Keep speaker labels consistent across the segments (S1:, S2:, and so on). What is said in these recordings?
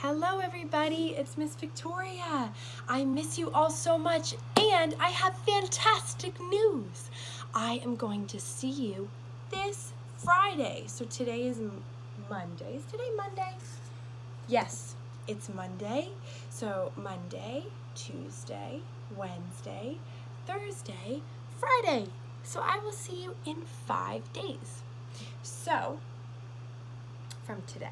S1: Hello everybody, it's Miss Victoria. I miss you all so much and I have fantastic news. I am going to see you this Friday. So today is Monday. Is today Monday? Yes, it's Monday. So Monday, Tuesday, Wednesday, Thursday, Friday. So I will see you in 5 days. So, from today.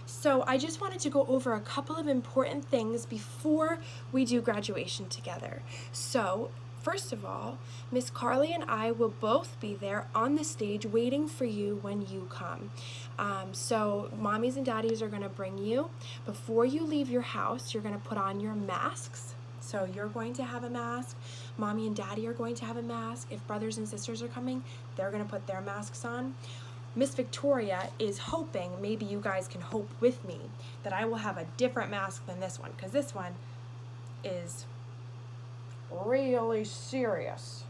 S1: So I just wanted to go over a couple of important things before we do graduation together. So first of all, Miss Carly and I will both be there on the stage waiting for you when you come. So mommies and daddies are going to bring you. Before you leave your house, you're going to put on your masks. So you're going to have a mask. Mommy and daddy are going to have a mask. If brothers and sisters are coming, they're going to put their masks on. Miss Victoria is hoping, maybe you guys can hope with me, that I will have a different mask than this one, because this one is really serious.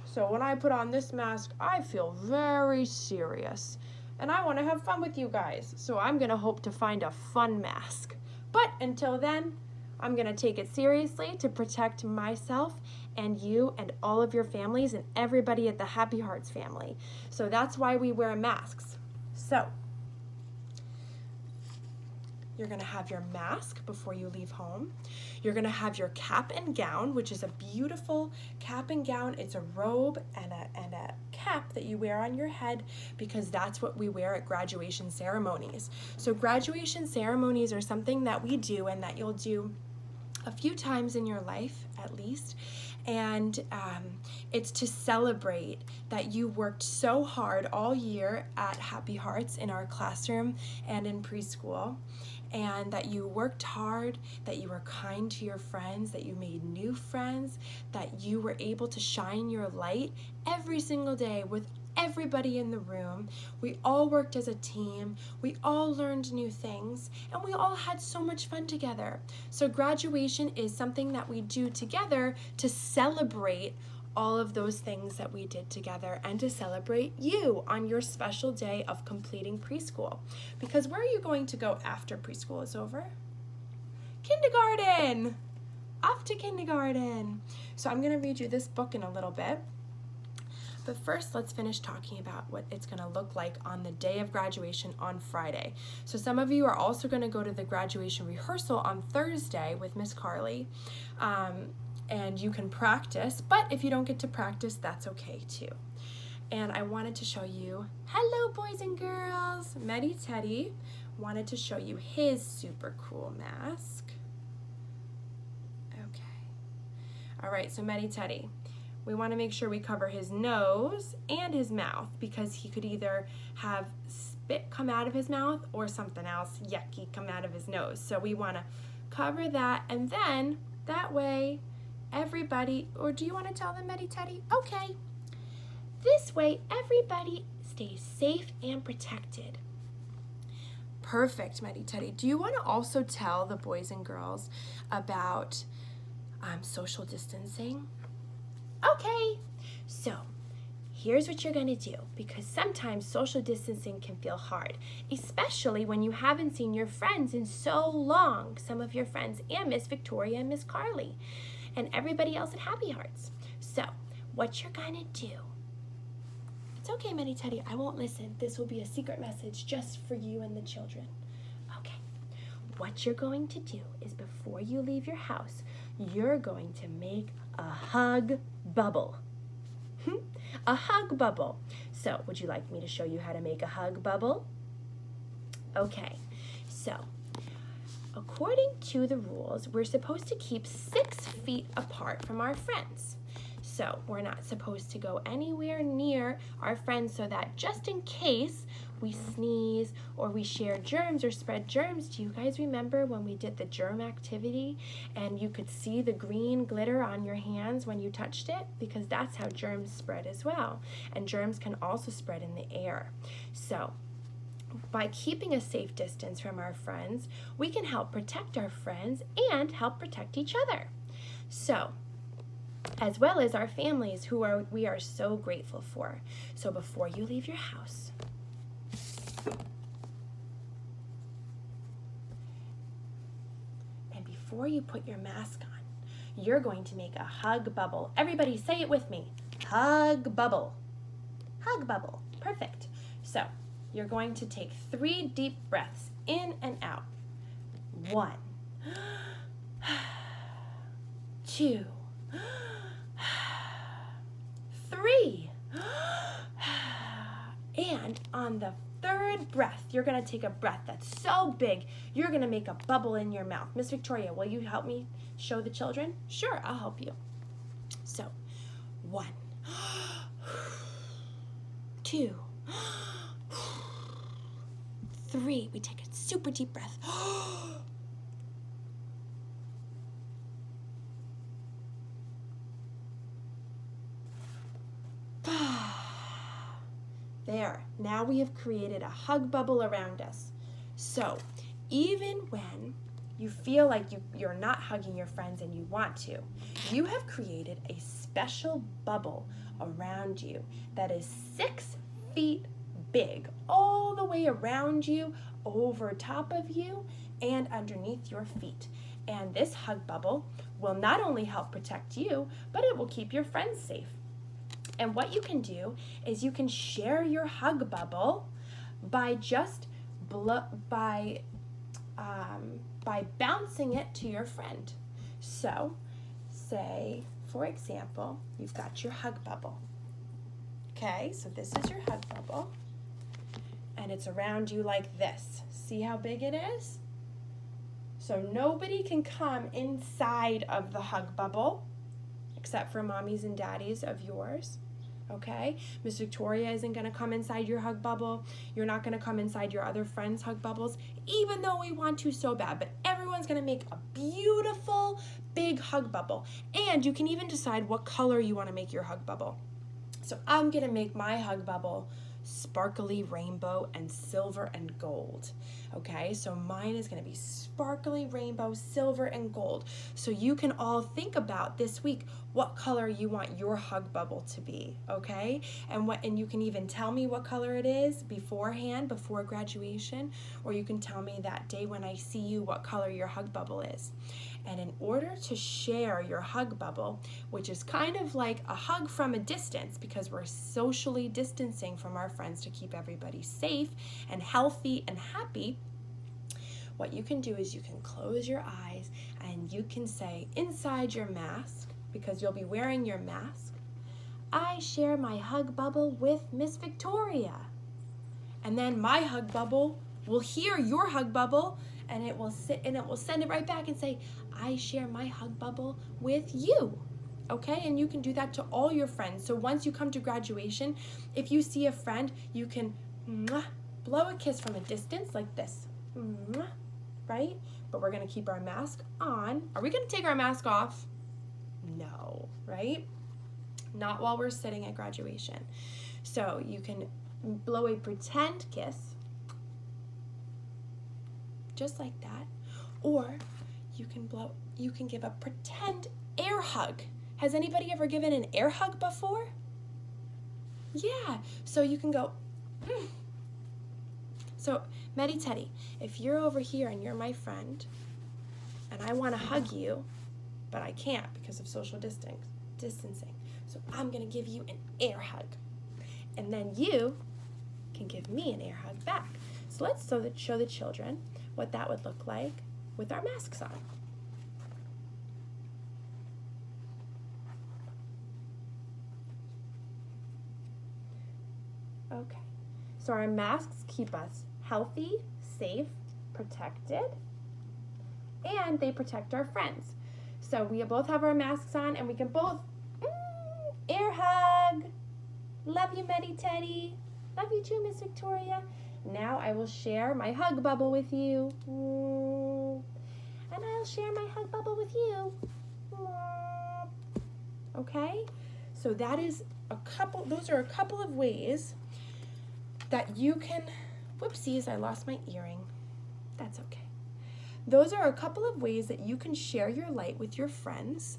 S1: So when I put on this mask, I feel very serious. And I want to have fun with you guys, so I'm going to hope to find a fun mask. But until then, I'm going to take it seriously to protect myself and you and all of your families and everybody at the Happy Hearts family. So that's why we wear masks. So you're going to have your mask before you leave home. You're going to have your cap and gown, which is a beautiful cap and gown. It's a robe and a cap that you wear on your head because that's what we wear at graduation ceremonies. So graduation ceremonies are something that we do and that you'll do a few times in your life at least, and it's to celebrate that you worked so hard all year at Happy Hearts in our classroom and in preschool, and that you worked hard, that you were kind to your friends, that you made new friends, that you were able to shine your light every single day with everybody in the room. We all worked as a team, we all learned new things, and we all had so much fun together. So graduation is something that we do together to celebrate all of those things that we did together and to celebrate you on your special day of completing preschool. Because where are you going to go after preschool is over? Kindergarten! Off to kindergarten. So I'm going to read you this book in a little bit. But first, let's finish talking about what it's going to look like on the day of graduation on Friday. So some of you are also going to go to the graduation rehearsal on Thursday with Miss Carly, and you can practice, but if you don't get to practice, that's okay too. And I wanted to show you, hello boys and girls, Medi Teddy wanted to show you his super cool mask. Okay. All right, so Medi Teddy. We want to make sure we cover his nose and his mouth because he could either have spit come out of his mouth or something else yucky come out of his nose. So we want to cover that, and then that way everybody, or do you want to tell them, Medi Teddy? Okay. This way everybody stays safe and protected. Perfect, Medi Teddy. Do you want to also tell the boys and girls about social distancing? Okay, so here's what you're gonna do, because sometimes social distancing can feel hard, especially when you haven't seen your friends in so long, some of your friends and Miss Victoria and Miss Carly and everybody else at Happy Hearts. So what you're gonna do, it's okay, Medi Teddy, I won't listen. This will be a secret message just for you and the children. Okay, what you're going to do is before you leave your house, you're going to make a hug bubble. A hug bubble. So, would you like me to show you how to make a hug bubble? Okay, so according to the rules, we're supposed to keep 6 feet apart from our friends. So, we're not supposed to go anywhere near our friends so that just in case we sneeze or we share germs or spread germs. Do you guys remember when we did the germ activity and you could see the green glitter on your hands when you touched it? Because that's how germs spread as well. And germs can also spread in the air. So by keeping a safe distance from our friends, we can help protect our friends and help protect each other. So, as well as our families who we are so grateful for. So before you leave your house, And before you put your mask on, you're going to make a hug bubble. Everybody say it with me. Hug bubble. Hug bubble. Perfect. So you're going to take 3 deep breaths in and out. 1, 2, 3. And on the 3rd breath, you're going to take a breath that's so big, you're going to make a bubble in your mouth. Miss Victoria, will you help me show the children? Sure, I'll help you. So, 1, 2, 3. We take a super deep breath. There, now we have created a hug bubble around us. So, even when you feel like you're not hugging your friends and you want to, you have created a special bubble around you that is 6 feet big, all the way around you, over top of you, and underneath your feet. And this hug bubble will not only help protect you, but it will keep your friends safe. And what you can do is you can share your hug bubble by just by bouncing it to your friend. So, say, for example, you've got your hug bubble. Okay, so this is your hug bubble, and it's around you like this. See how big it is? So nobody can come inside of the hug bubble, except for mommies and daddies of yours. Okay? Miss Victoria isn't going to come inside your hug bubble. You're not going to come inside your other friends' hug bubbles, even though we want to so bad. But everyone's going to make a beautiful, big hug bubble. And you can even decide what color you want to make your hug bubble. So I'm going to make my hug bubble sparkly rainbow and silver and gold. Okay, so mine is going to be sparkly rainbow, silver, and gold. So you can all think about this week what color you want your hug bubble to be, okay? And you can even tell me what color it is beforehand, before graduation, or you can tell me that day when I see you what color your hug bubble is. And in order to share your hug bubble, which is kind of like a hug from a distance because we're socially distancing from our friends to keep everybody safe and healthy and happy, what you can do is you can close your eyes and you can say inside your mask, because you'll be wearing your mask, I share my hug bubble with Miss Victoria. And then my hug bubble will hear your hug bubble, and it will send it right back and say, I share my hug bubble with you. Okay, and you can do that to all your friends. So once you come to graduation, if you see a friend, you can blow a kiss from a distance like this, right? But we're gonna keep our mask on. Are we gonna take our mask off? No, right? Not while we're sitting at graduation. So you can blow a pretend kiss, just like that, or you can give a pretend air hug. Has anybody ever given an air hug before? Yeah, so you can go, So, Medi Teddy, if you're over here and you're my friend, and I want to hug you, but I can't because of social distancing, so I'm going to give you an air hug. And then you can give me an air hug back. So let's show the children what that would look like with our masks on. Okay, so our masks keep us healthy, safe, protected, and they protect our friends. So we both have our masks on and we can both air hug. Love you, Medi Teddy. Love you too, Miss Victoria. Now I will share my hug bubble with you. And I'll share my hug bubble with you. Okay? So that is those are a couple of ways that you can, whoopsies, I lost my earring. That's okay. Those are a couple of ways that you can share your light with your friends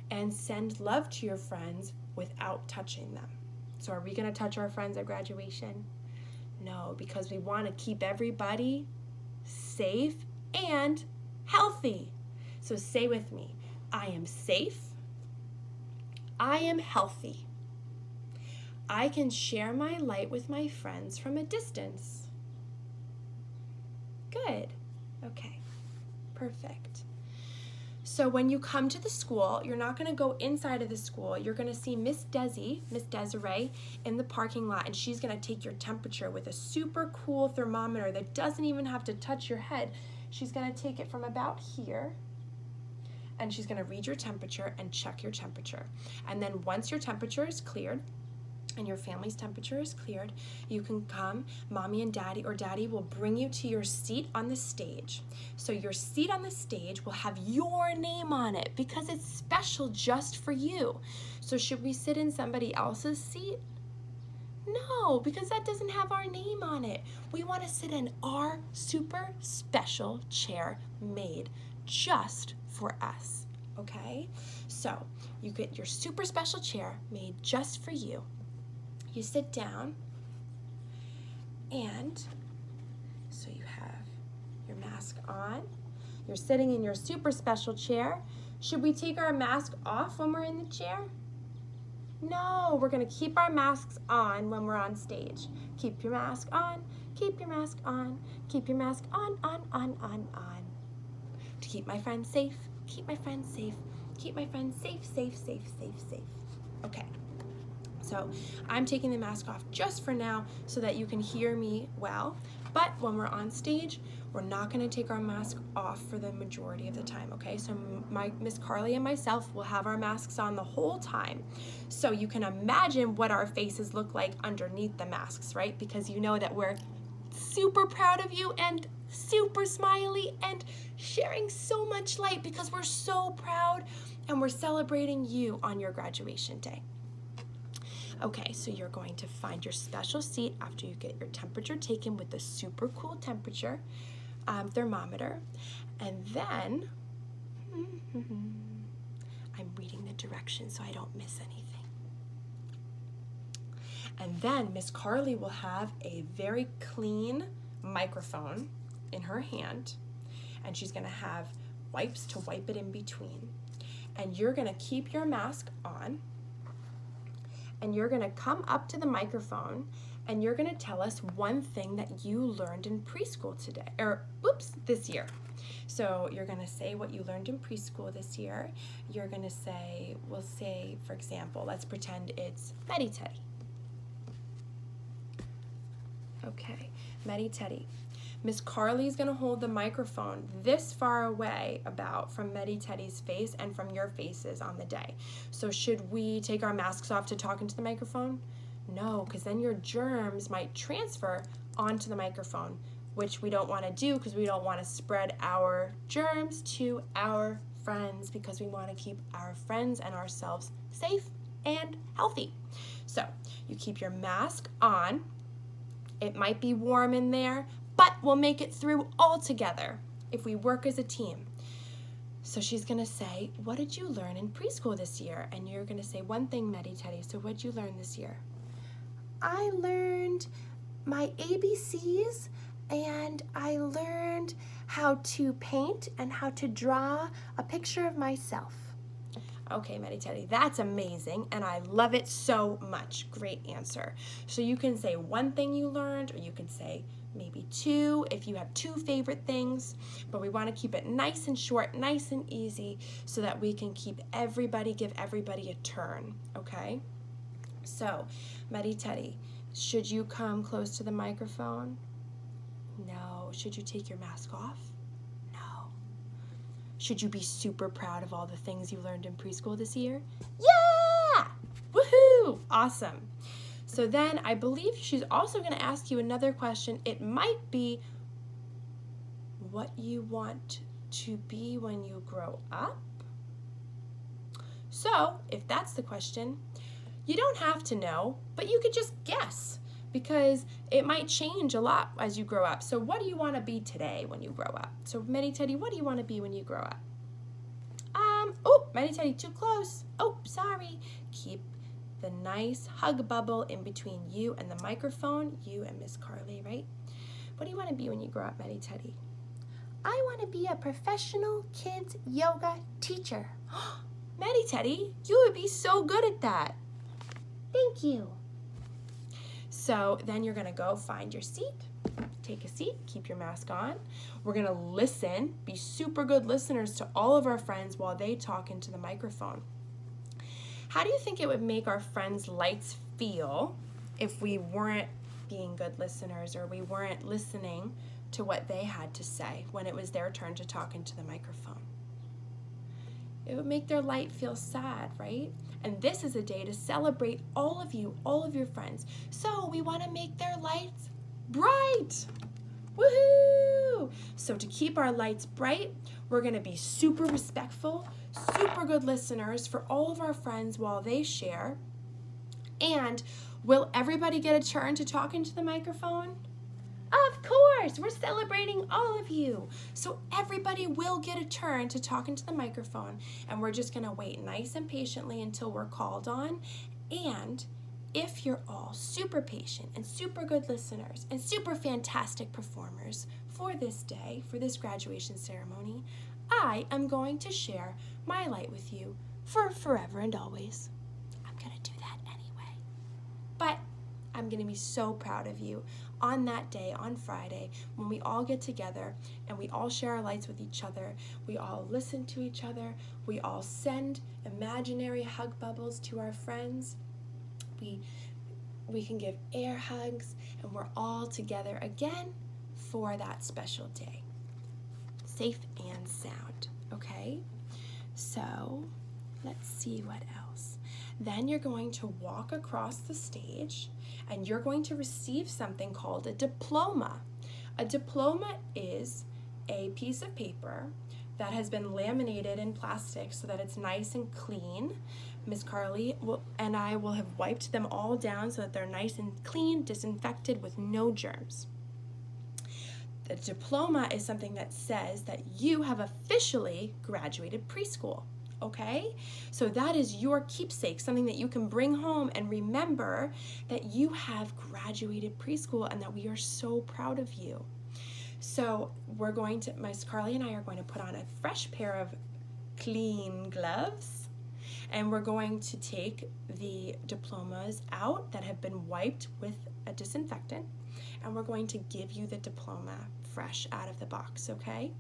S1: and send love to your friends without touching them. So are we gonna touch our friends at graduation? No, because we wanna keep everybody safe and healthy. So say with me, I am safe. I am healthy. I can share my light with my friends from a distance. Good. Okay. Perfect. So when you come to the school, you're not going to go inside of the school. You're going to see Miss Desiree, in the parking lot, and she's going to take your temperature with a super cool thermometer that doesn't even have to touch your head. She's going to take it from about here, and she's going to read your temperature and check your temperature. And then once your temperature is cleared, and your family's temperature is cleared, you can come, mommy and daddy, or daddy will bring you to your seat on the stage. So your seat on the stage will have your name on it because it's special just for you. So should we sit in somebody else's seat? No, because that doesn't have our name on it. We want to sit in our super special chair made just for us, okay? So you get your super special chair made just for you. You sit down, and so you have your mask on. You're sitting in your super special chair. Should we take our mask off when we're in the chair? No, we're going to keep our masks on when we're on stage. Keep your mask on, keep your mask on, keep your mask on. To keep my friends safe, keep my friends safe, keep my friends safe. Okay. So I'm taking the mask off just for now so that you can hear me well. But when we're on stage, we're not going to take our mask off for the majority of the time, okay? So my Miss Carly and myself will have our masks on the whole time. So you can imagine what our faces look like underneath the masks, right? Because you know that we're super proud of you and super smiley and sharing so much light because we're so proud and we're celebrating you on your graduation day. Okay, so you're going to find your special seat after you get your temperature taken with the super cool temperature thermometer. And then, I'm reading the directions so I don't miss anything. And then Miss Carly will have a very clean microphone in her hand, and she's going to have wipes to wipe it in between. And you're going to keep your mask on, and you're going to come up to the microphone, and you're going to tell us one thing that you learned in preschool today, this year. So you're going to say what you learned in preschool this year. You're going to say, we'll say, for example, let's pretend it's Medi Teddy. Okay, Medi Teddy. Miss Carly's going to hold the microphone this far away from Medi Teddy's face and from your faces on the day. So should we take our masks off to talk into the microphone? No, because then your germs might transfer onto the microphone, which we don't want to do because we don't want to spread our germs to our friends because we want to keep our friends and ourselves safe and healthy. So you keep your mask on. It might be warm in there, but we'll make it through all together if we work as a team. So she's going to say, what did you learn in preschool this year? And you're going to say one thing, Medi Teddy. So what did you learn this year? I learned my ABCs, and I learned how to paint and how to draw a picture of myself. Okay, Medi Teddy, that's amazing, and I love it so much. Great answer. So you can say one thing you learned, or you can say maybe two if you have two favorite things, but we want to keep it nice and short, nice and easy, so that we can give everybody a turn, okay? So, Medi Teddy, should you come close to the microphone? No. Should you take your mask off? No. Should you be super proud of all the things you learned in preschool this year? Yeah! Woohoo! Awesome. So then I believe she's also going to ask you another question. It might be what you want to be when you grow up. So if that's the question, you don't have to know, but you could just guess because it might change a lot as you grow up. So what do you want to be today when you grow up? So Medi Teddy, what do you want to be when you grow up? Oh, Medi Teddy, too close. Oh, sorry. Keep the nice hug bubble in between you and the microphone, you and Miss Carly, right? What do you want to be when you grow up, Medi Teddy? I want to be a professional kids yoga teacher. Maddie Teddy, you would be so good at that. Thank you. So then you're gonna go find your seat, take a seat, keep your mask on. We're gonna listen, be super good listeners to all of our friends while they talk into the microphone. How do you think it would make our friends' lights feel if we weren't being good listeners or we weren't listening to what they had to say when it was their turn to talk into the microphone? It would make their light feel sad, right? And this is a day to celebrate all of you, all of your friends. So we want to make their lights bright. Woohoo! So to keep our lights bright, we're going to be super respectful, super good listeners for all of our friends while they share. And will everybody get a turn to talk into the microphone? Of course, we're celebrating all of you. So everybody will get a turn to talk into the microphone, and we're just gonna wait nice and patiently until we're called on. And if you're all super patient and super good listeners and super fantastic performers for this day, for this graduation ceremony, I am going to share my light with you for forever and always. I'm gonna do that anyway. But I'm gonna be so proud of you on that day, on Friday, when we all get together and we all share our lights with each other, we all listen to each other, we all send imaginary hug bubbles to our friends, we can give air hugs, and we're all together again for that special day. Safe and sound, okay? So, let's see what else. Then you're going to walk across the stage and you're going to receive something called a diploma. A diploma is a piece of paper that has been laminated in plastic so that it's nice and clean. Miss Carly and I will have wiped them all down so that they're nice and clean, disinfected with no germs. The diploma is something that says that you have officially graduated preschool. Okay? So that is your keepsake, something that you can bring home and remember that you have graduated preschool and that we are so proud of you. So Miss Carly and I are going to put on a fresh pair of clean gloves, and we're going to take the diplomas out that have been wiped with a disinfectant, and we're going to give you the diploma fresh out of the box, okay?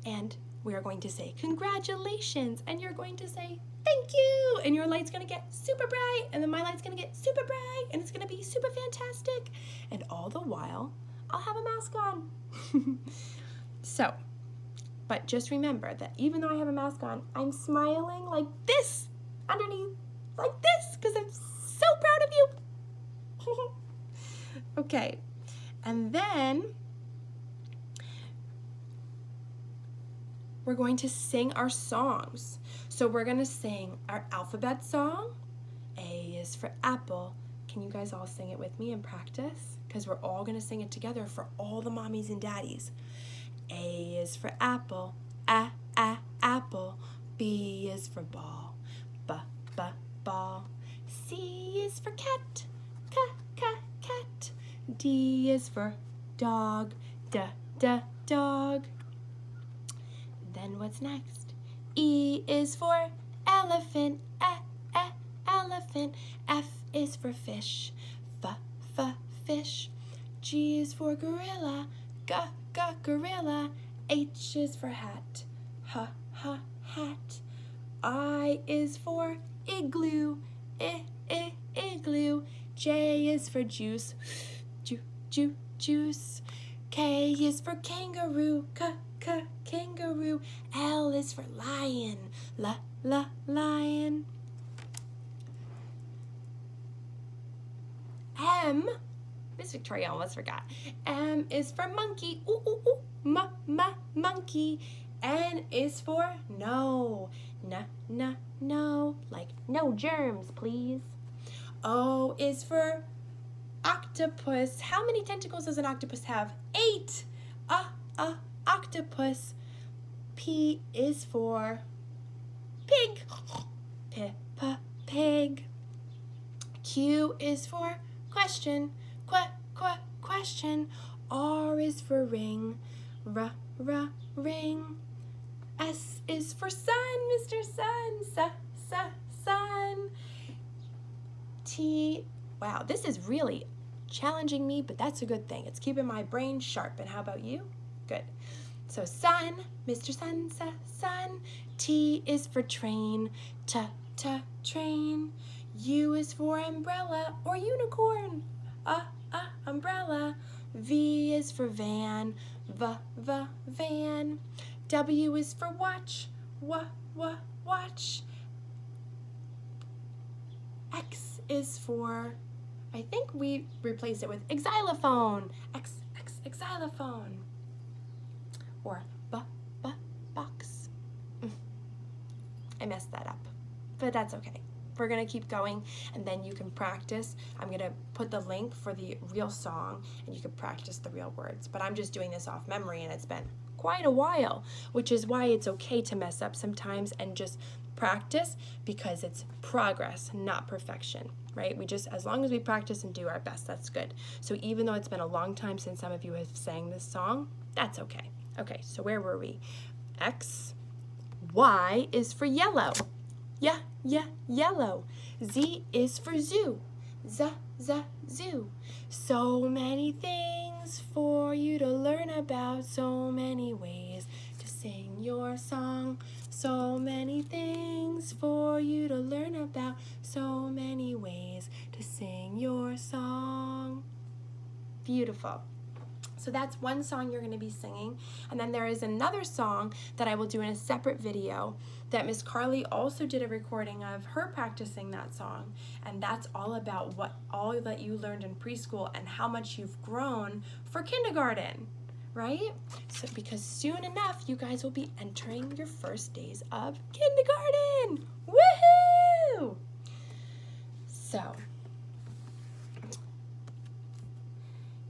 S1: And we are going to say, congratulations, and you're going to say, thank you, and your light's gonna get super bright, and then my light's gonna get super bright, and it's gonna be super fantastic, and all the while, I'll have a mask on. So, but just remember that even though I have a mask on, I'm smiling like this, underneath, like this, because I'm so proud of you. Okay, and then we're going to sing our songs. So we're going to sing our alphabet song. A is for apple. Can you guys all sing it with me and practice? Because we're all going to sing it together for all the mommies and daddies. A is for apple. Apple. B is for ball. Ball. C is for cat. Cat. D is for dog. Dog. Then what's next? E is for elephant. Elephant. F is for fish. Fish. G is for gorilla. Gorilla. H is for hat. Hat. I is for igloo. Igloo. J is for juice. Juice. K is for kangaroo. Kangaroo. L is for lion. Lion. M, Miss Victoria almost forgot. M is for monkey. Monkey. N is for no. No. Like no germs, please. O is for octopus. How many tentacles does an octopus have? 8. Octopus. P is for pig. Pig. Q is for question. Question. R is for ring. ring. S is for sun, Mr. Sun, sun. T, wow, this is really challenging me, but that's a good thing. It's keeping my brain sharp. And how about you? Good. So sun, Mr. Sun, sun. T is for train, train. U is for umbrella or unicorn, umbrella. V is for van, van. W is for watch, watch. X is for, I think we replaced it with xylophone, xylophone. Or box. I messed that up, but that's okay. We're gonna keep going, and then you can practice. I'm gonna put the link for the real song, and you can practice the real words. But I'm just doing this off memory, and it's been quite a while, which is why it's okay to mess up sometimes and just practice, because it's progress, not perfection, right? We just, as long as we practice and do our best, that's good. So even though it's been a long time since some of you have sang this song, that's okay. Okay, so where were we? X, Y is for yellow. Yellow. Z is for zoo. Zoo. So many things for you to learn about, so many ways to sing your song. So many things for you to learn about, so many ways to sing your song. Beautiful. So that's one song you're going to be singing. And then there is another song that I will do in a separate video that Miss Carly also did a recording of her practicing that song. And that's all about what all that you learned in preschool and how much you've grown for kindergarten, right? So because soon enough, you guys will be entering your first days of kindergarten. Woohoo! So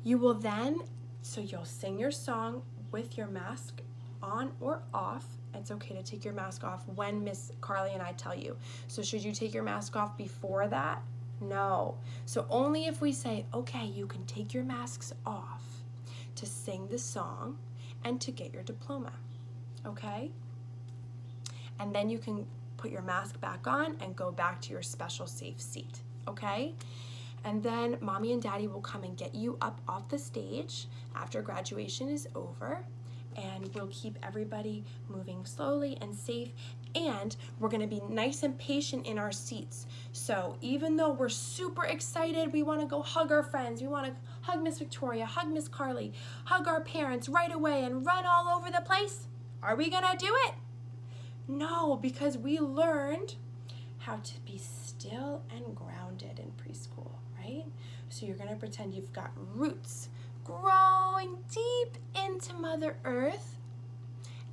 S1: you will then, so you'll sing your song with your mask on or off. It's okay to take your mask off when Miss Carly and I tell you. So should you take your mask off before that? No. So only if we say, okay, you can take your masks off to sing the song and to get your diploma, okay? And then you can put your mask back on and go back to your special safe seat, okay? And then Mommy and Daddy will come and get you up off the stage after graduation is over, and we'll keep everybody moving slowly and safe, and we're gonna be nice and patient in our seats. So even though we're super excited, we wanna go hug our friends, we wanna hug Miss Victoria, hug Miss Carly, hug our parents right away and run all over the place, are we gonna do it? No, because we learned how to be still and grounded in preschool, right? So you're gonna pretend you've got roots growing deep into Mother Earth,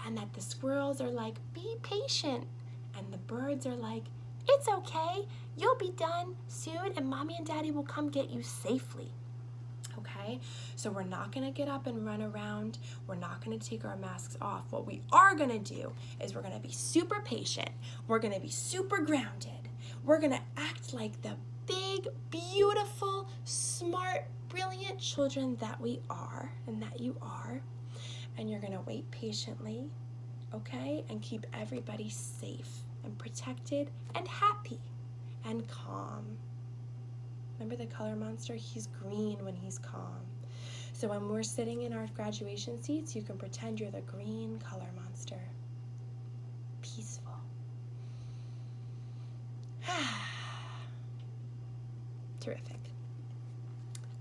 S1: and that the squirrels are like, be patient, and the birds are like, it's okay, you'll be done soon, and Mommy and Daddy will come get you safely. Okay, so we're not gonna get up and run around. We're not gonna take our masks off. What we are gonna do is we're gonna be super patient. We're gonna be super grounded. We're gonna act like the big, beautiful, smart, brilliant children that we are and that you are. And you're gonna wait patiently, okay? And keep everybody safe and protected and happy and calm. Remember the color monster? He's green when he's calm. So when we're sitting in our graduation seats, you can pretend you're the green color monster. Peaceful. Terrific.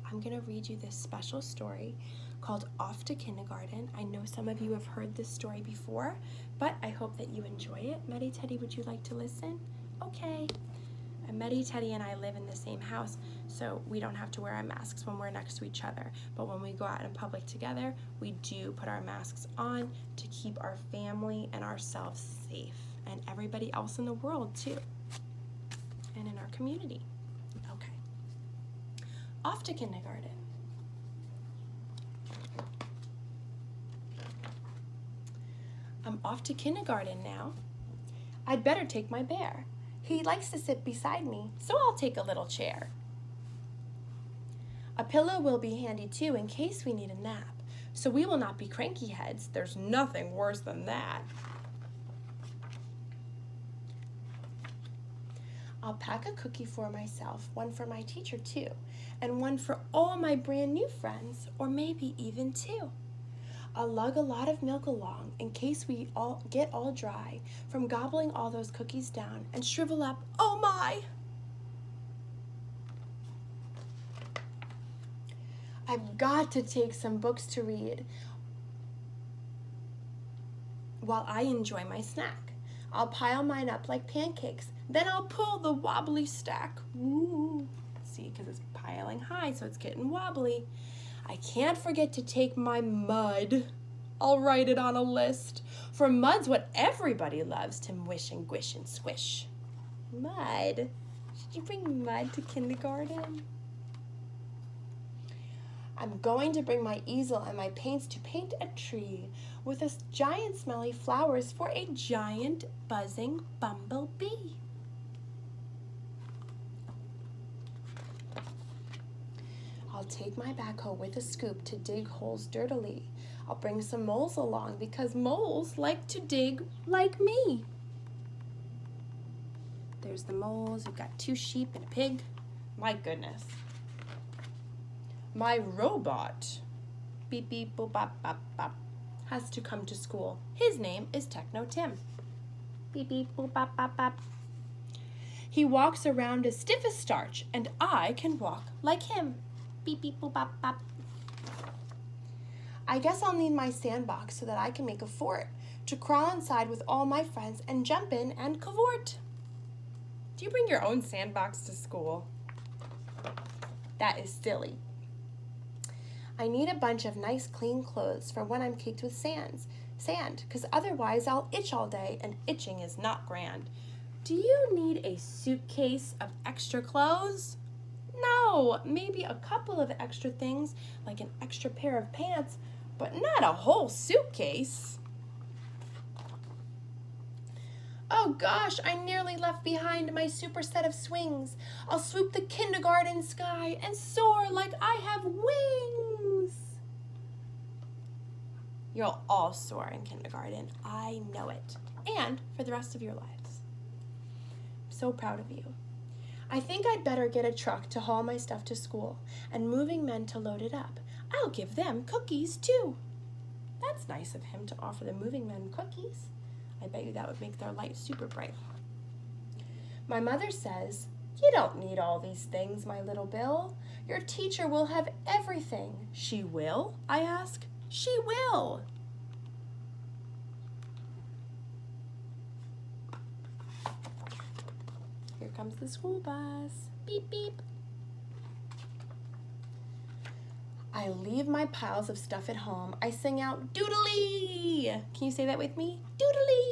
S1: I'm gonna read you this special story called Off to Kindergarten. I know some of you have heard this story before, but I hope that you enjoy it. Meddy Teddy, would you like to listen? Okay. And Meddy Teddy and I live in the same house, so we don't have to wear our masks when we're next to each other. But when we go out in public together, we do put our masks on to keep our family and ourselves safe, and everybody else in the world too, and in our community. Okay. Off to kindergarten. I'm off to kindergarten now. I'd better take my bear. He likes to sit beside me, so I'll take a little chair. A pillow will be handy too in case we need a nap. so we will not be cranky heads. There's nothing worse than that. I'll pack a cookie for myself, one for my teacher too, and one for all my brand new friends, or maybe even two. I'll lug a lot of milk along in case we all get all dry from gobbling all those cookies down and shrivel up, oh my! I've got to take some books to read while I enjoy my snack. I'll pile mine up like pancakes. Then I'll pull the wobbly stack. Woo! See, because it's piling high, so it's getting wobbly. I can't forget to take my mud. I'll write it on a list. For mud's what everybody loves to wish and squish and squish. Mud? Should you bring mud to kindergarten? I'm going to bring my easel and my paints to paint a tree with a giant smelly flowers for a giant buzzing bumblebee. I'll take my backhoe with a scoop to dig holes dirtily. I'll bring some moles along because moles like to dig like me. There's the moles. We've got 2 sheep and a pig. My goodness. My robot, beep beep boop bop bop bop, has to come to school. His name is Techno Tim. Beep beep boop bop bop bop. He walks around as stiff as starch, and I can walk like him. Beep beep boop bop bop. I guess I'll need my sandbox so that I can make a fort to crawl inside with all my friends and jump in and cavort. Do you bring your own sandbox to school? That is silly. I need a bunch of nice clean clothes for when I'm caked with sand, because otherwise I'll itch all day, and itching is not grand. Do you need a suitcase of extra clothes? No, maybe a couple of extra things, like an extra pair of pants, but not a whole suitcase. Oh gosh, I nearly left behind my super set of swings. I'll swoop the kindergarten sky and soar like I have wings. You'll all soar in kindergarten. I know it. And for the rest of your lives. I'm so proud of you. I think I'd better get a truck to haul my stuff to school and moving men to load it up. I'll give them cookies too. That's nice of him to offer the moving men cookies. I bet you that would make their light super bright. My mother says, "You don't need all these things, my little Bill. Your teacher will have everything." She will? I ask. She will. Here comes the school bus. Beep, beep. I leave my piles of stuff at home. I sing out, doodly. Can you say that with me? Doodly.